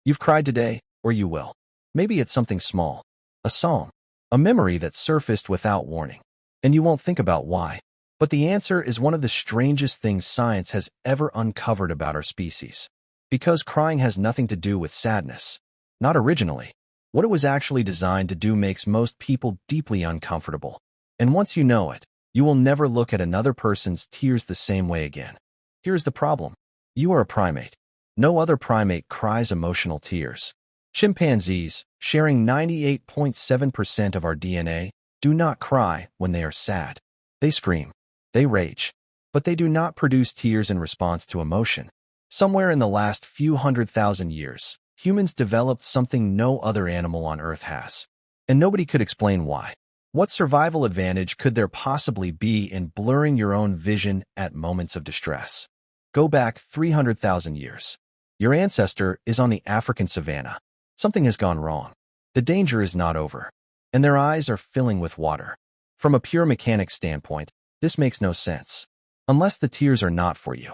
You've cried today, or you will. Maybe it's something small, a song, a memory that surfaced without warning, and you won't think about why. But the answer is one of the strangest things science has ever uncovered about our species. Because crying has nothing to do with sadness. Not originally. What it was actually designed to do makes most people deeply uncomfortable. And once you know it, you will never look at another person's tears the same way again. Here's the problem. You are a primate. No other primate cries emotional tears. Chimpanzees, sharing 98.7% of our DNA, do not cry when they are sad. They scream. They rage. But they do not produce tears in response to emotion. Somewhere in the last few 100,000 years, humans developed something no other animal on Earth has. And nobody could explain why. What survival advantage could there possibly be in blurring your own vision at moments of distress? Go back 300,000 years. Your ancestor is on the African savanna. Something has gone wrong. The danger is not over. And their eyes are filling with water. From a pure mechanics standpoint, this makes no sense. Unless the tears are not for you.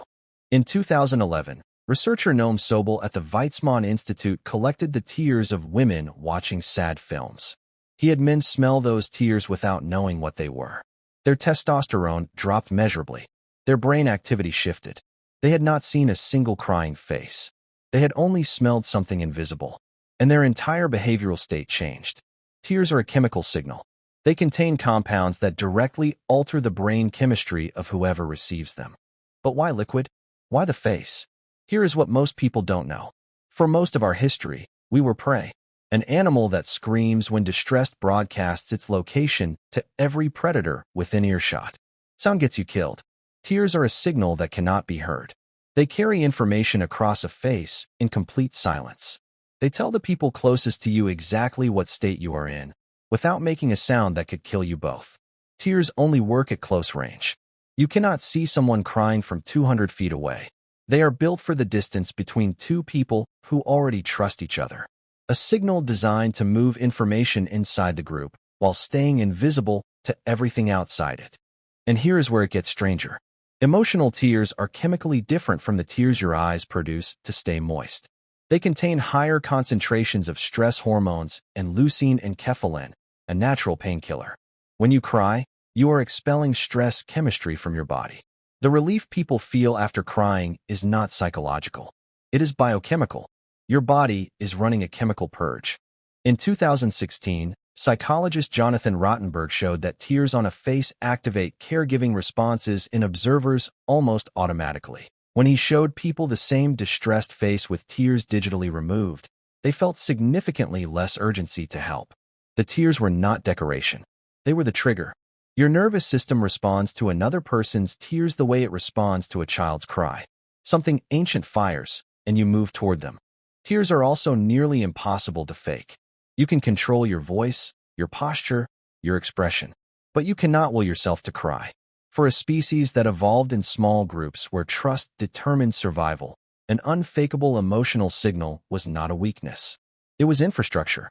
In 2011, researcher Noam Sobel at the Weizmann Institute collected the tears of women watching sad films. He had men smell those tears without knowing what they were. Their testosterone dropped measurably. Their brain activity shifted. They had not seen a single crying face. They had only smelled something invisible. And their entire behavioral state changed. Tears are a chemical signal. They contain compounds that directly alter the brain chemistry of whoever receives them. But why liquid? Why the face? Here is what most people don't know. For most of our history, we were prey. An animal that screams when distressed broadcasts its location to every predator within earshot. Sound gets you killed. Tears are a signal that cannot be heard. They carry information across a face in complete silence. They tell the people closest to you exactly what state you are in, without making a sound that could kill you both. Tears only work at close range. You cannot see someone crying from 200 feet away. They are built for the distance between two people who already trust each other. A signal designed to move information inside the group while staying invisible to everything outside it. And here is where it gets stranger. Emotional tears are chemically different from the tears your eyes produce to stay moist. They contain higher concentrations of stress hormones and leucine and enkephalin, a natural painkiller. When you cry, you are expelling stress chemistry from your body. The relief people feel after crying is not psychological. It is biochemical. Your body is running a chemical purge. In 2016, psychologist Jonathan Rottenberg showed that tears on a face activate caregiving responses in observers almost automatically. When he showed people the same distressed face with tears digitally removed, they felt significantly less urgency to help. The tears were not decoration. They were the trigger. Your nervous system responds to another person's tears the way it responds to a child's cry. Something ancient fires, and you move toward them. Tears are also nearly impossible to fake. You can control your voice, your posture, your expression, but you cannot will yourself to cry. For a species that evolved in small groups where trust determined survival, an unfakeable emotional signal was not a weakness. It was infrastructure.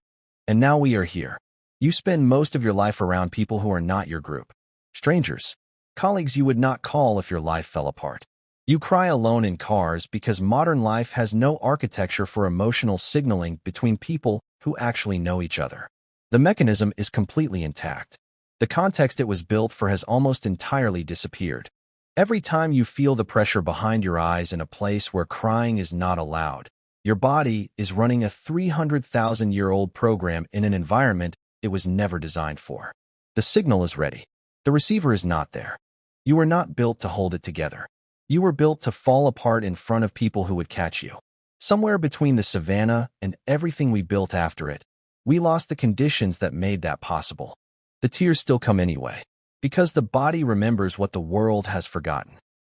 And now we are here. You spend most of your life around people who are not your group. Strangers. Colleagues you would not call if your life fell apart. You cry alone in cars because modern life has no architecture for emotional signaling between people who actually know each other. The mechanism is completely intact. The context it was built for has almost entirely disappeared. Every time you feel the pressure behind your eyes in a place where crying is not allowed, your body is running a 300,000-year-old program in an environment it was never designed for. The signal is ready. The receiver is not there. You were not built to hold it together. You were built to fall apart in front of people who would catch you. Somewhere between the savannah and everything we built after it, we lost the conditions that made that possible. The tears still come anyway, because the body remembers what the world has forgotten.